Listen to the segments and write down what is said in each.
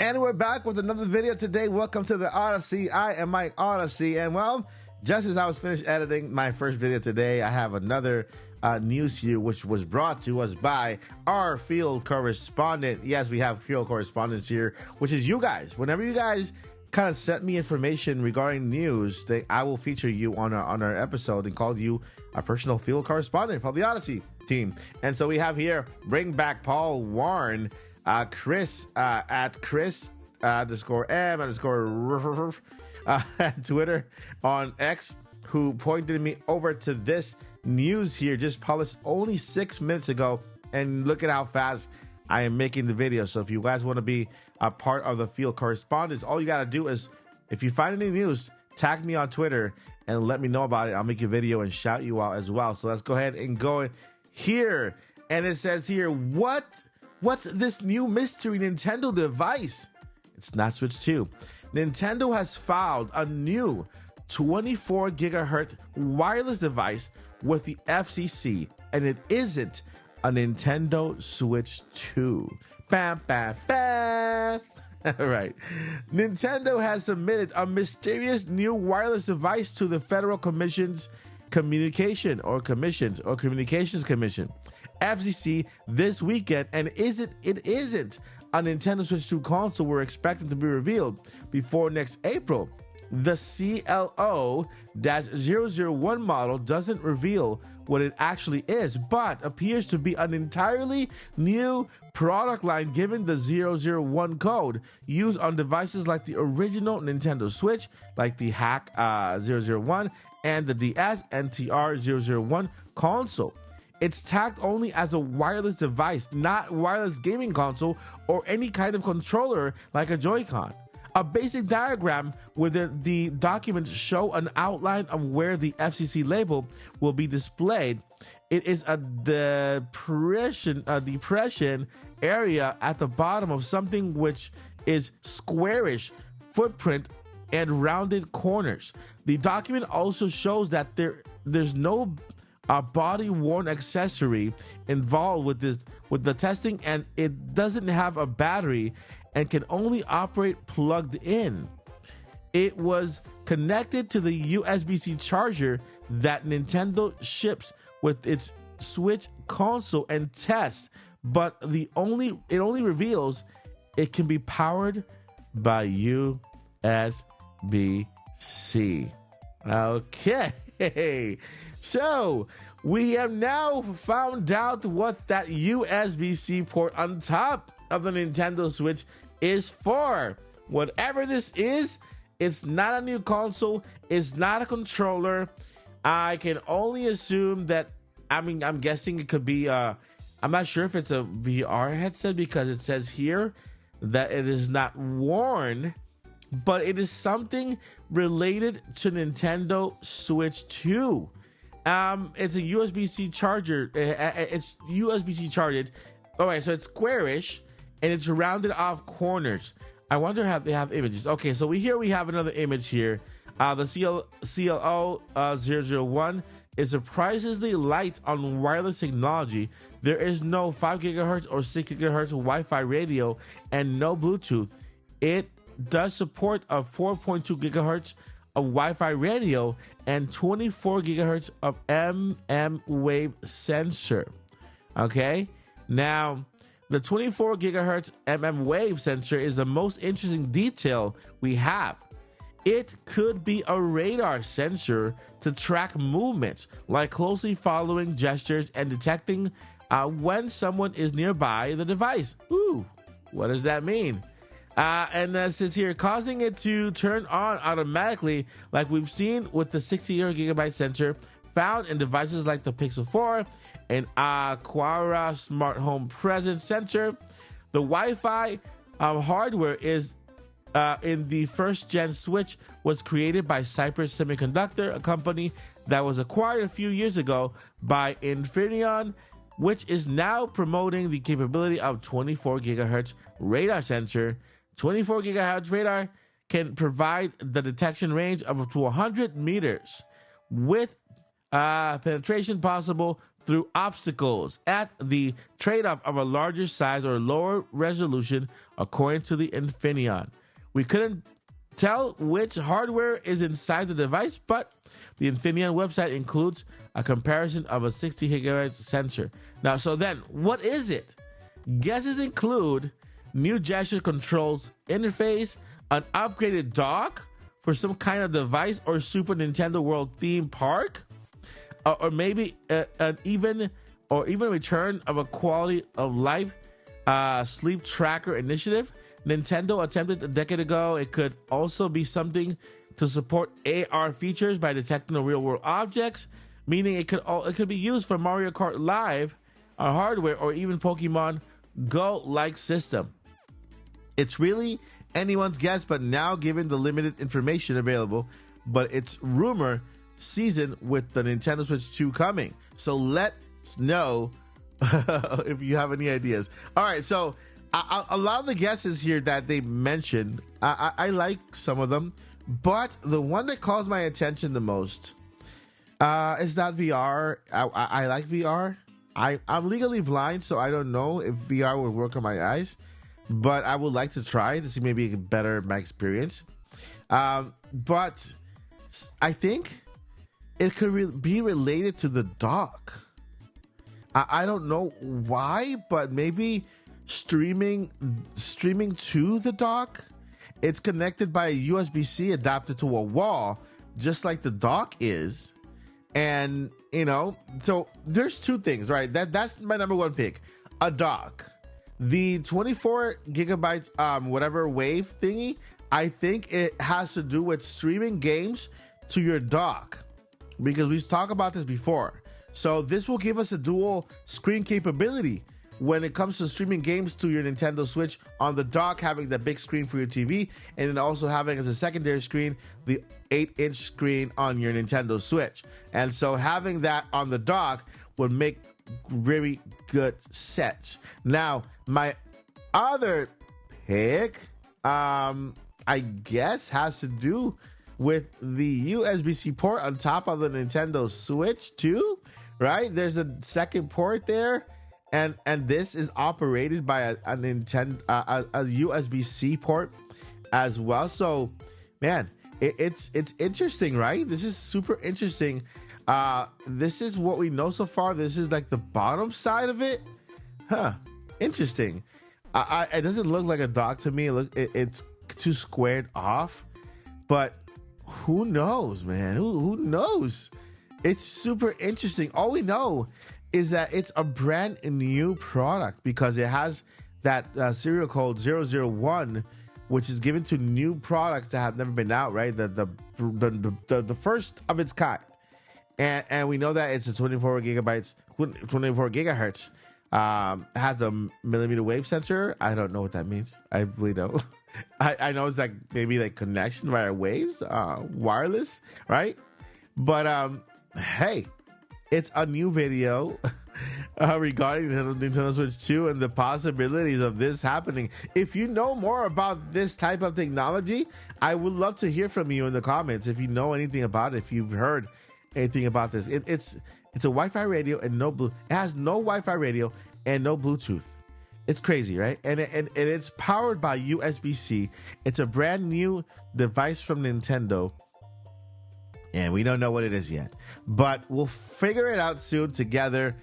And we're back with another video today. Welcome to the Odyssey. I am Mike Odyssey. And well, just as I was finished editing my first video today, I have another news here, which was brought to us by our field correspondent. Yes, we have field correspondents here, which is you guys. Whenever you guys kind of send me information regarding news, I will feature you on our episode and call you a personal field correspondent for the Odyssey team. And so we have here, bring back Paul Warren, Chris at Chris _M_ at Twitter, on X, who pointed me over to this news here, just published only 6 minutes ago, and look at how fast I am making the video. So if you guys want to be a part of the field correspondence, all you got to do is, if you find any news, tag me on Twitter and let me know about it. I'll make a video and shout you out as well. So let's go ahead and go here. And it says here, what's this new mystery Nintendo device? It's not Switch 2. Nintendo has filed a new 24 gigahertz wireless device with the FCC, and it isn't a Nintendo Switch 2. Bam, bam, bam. All right. Nintendo has submitted a mysterious new wireless device to the Federal Communications Commission, FCC, this weekend, and it isn't a Nintendo Switch 2 console we're expecting to be revealed before next April. The CLO-001 model doesn't reveal what it actually is, but appears to be an entirely new product line given the 001 code used on devices like the original Nintendo Switch, like the Hack 001 and the DS NTR 001 console. It's tagged only as a wireless device, not wireless gaming console or any kind of controller like a Joy-Con. A basic diagram within the documents show an outline of where the FCC label will be displayed. It is a depression area at the bottom of something which is squarish footprint and rounded corners. The document also shows that there's no body-worn accessory involved with the testing, and it doesn't have a battery and can only operate plugged in. It was connected to the USB-C charger that Nintendo ships with its Switch console and tests, but it only reveals it can be powered by USB-C. Okay, so we have now found out what that USB-C port on top of the Nintendo Switch is for. Whatever this is, it's not a new console, it's not a controller. I can only assume that, I'm guessing it could be I'm not sure if it's a VR headset, because it says here that it is not worn, but it is something related to Nintendo Switch 2. It's a USB-C charger. It's USB-C charged. All right, so it's squarish and it's rounded off corners. I wonder how they have images. Okay, so we have another image here. The CLO-001 is surprisingly light on wireless technology. There is no 5 gigahertz or 6 gigahertz Wi-Fi radio and no Bluetooth. It does support a 4.2 gigahertz of Wi-Fi radio and 24 gigahertz of wave sensor. Okay, now the 24 gigahertz wave sensor is the most interesting detail we have. It could be a radar sensor to track movements, like closely following gestures and detecting when someone is nearby the device. Ooh, what does that mean? And it says here, causing it to turn on automatically, like we've seen with the 60 gigabyte sensor found in devices like the Pixel 4 and Aquara Smart Home Presence sensor. The Wi-Fi hardware is in the first-gen Switch was created by Cypress Semiconductor, a company that was acquired a few years ago by Infineon, which is now promoting the capability of 24 gigahertz radar sensor. 24 gigahertz radar can provide the detection range of up to 100 meters with penetration possible through obstacles at the trade-off of a larger size or lower resolution, according to the Infineon. We couldn't tell which hardware is inside the device, but the Infineon website includes a comparison of a 60 gigahertz sensor. Now, so then, what is it? Guesses include new gesture controls interface, an upgraded dock for some kind of device or Super Nintendo World theme park, or maybe an even return of a quality of life sleep tracker initiative. Nintendo attempted a decade ago. It could also be something to support AR features by detecting the real world objects, meaning it could be used for Mario Kart Live hardware or even Pokemon Go like system. It's really anyone's guess, but now given the limited information available, but it's rumor season with the Nintendo Switch 2 coming. So let's know if you have any ideas. All right, so a lot of the guesses here that they mentioned, I like some of them, but the one that calls my attention the most is not VR. I like VR. I'm legally blind, so I don't know if VR would work on my eyes, but I would like to try to see maybe it better my experience. But I think it could be related to the dock. I don't know why, but maybe streaming to the dock. It's connected by a USB-C adapted to a wall, just like the dock is. And, so there's two things, right? That's my number one pick. A dock. The 24 gigabytes, whatever wave thingy, I think it has to do with streaming games to your dock, because we've talked about this before. So this will give us a dual screen capability when it comes to streaming games to your Nintendo Switch on the dock, having the big screen for your TV, and then also having as a secondary screen the 8-inch screen on your Nintendo Switch. And so having that on the dock would make very good sense. Now, my other pick, I guess, has to do with the USB-C port on top of the Nintendo Switch too, right? There's a second port there, and this is operated by a Nintendo a USB-C port as well. So, man, it's interesting, right? This is super interesting. This is what we know so far. This is like the bottom side of it. Interesting. It doesn't look like a dock to me. It's too squared off, but who knows, man? Who knows? It's super interesting. All we know is that it's a brand new product because it has that serial code 001, which is given to new products that have never been out, right? The first of its kind. And we know that it's a 24 gigahertz. Has a millimeter wave sensor. I don't know what that means. I really don't. I know it's like maybe like connection via waves, wireless, right? But hey, it's a new video regarding the Nintendo Switch 2 and the possibilities of this happening. If you know more about this type of technology, I would love to hear from you in the comments. If you know anything about it, if you've heard anything about this, it's a Wi-Fi radio and it has no Wi-Fi radio and no Bluetooth. It's crazy, right? And it's powered by USB-C. It's a brand new device from Nintendo, and we don't know what it is yet, but we'll figure it out soon together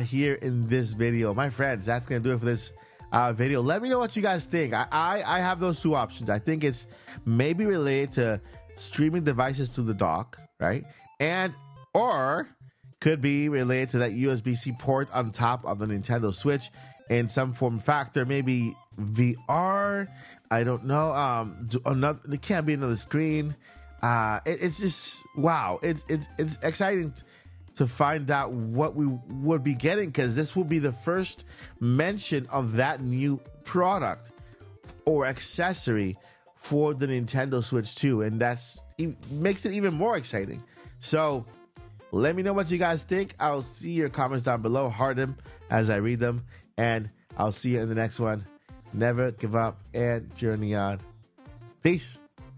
here in this video. My friends, that's gonna do it for this video. Let me know what you guys think. I have those two options. I think it's maybe related to streaming devices to the dock, right? Or could be related to that USB-C port on top of the Nintendo Switch in some form factor, maybe VR. I don't know. It can't be another screen. It's just wow. It's exciting to find out what we would be getting, because this will be the first mention of that new product or accessory for the Nintendo Switch 2, and it makes it even more exciting. So let me know what you guys think. I'll see your comments down below. Heart them as I read them. And I'll see you in the next one. Never give up and journey on. Peace.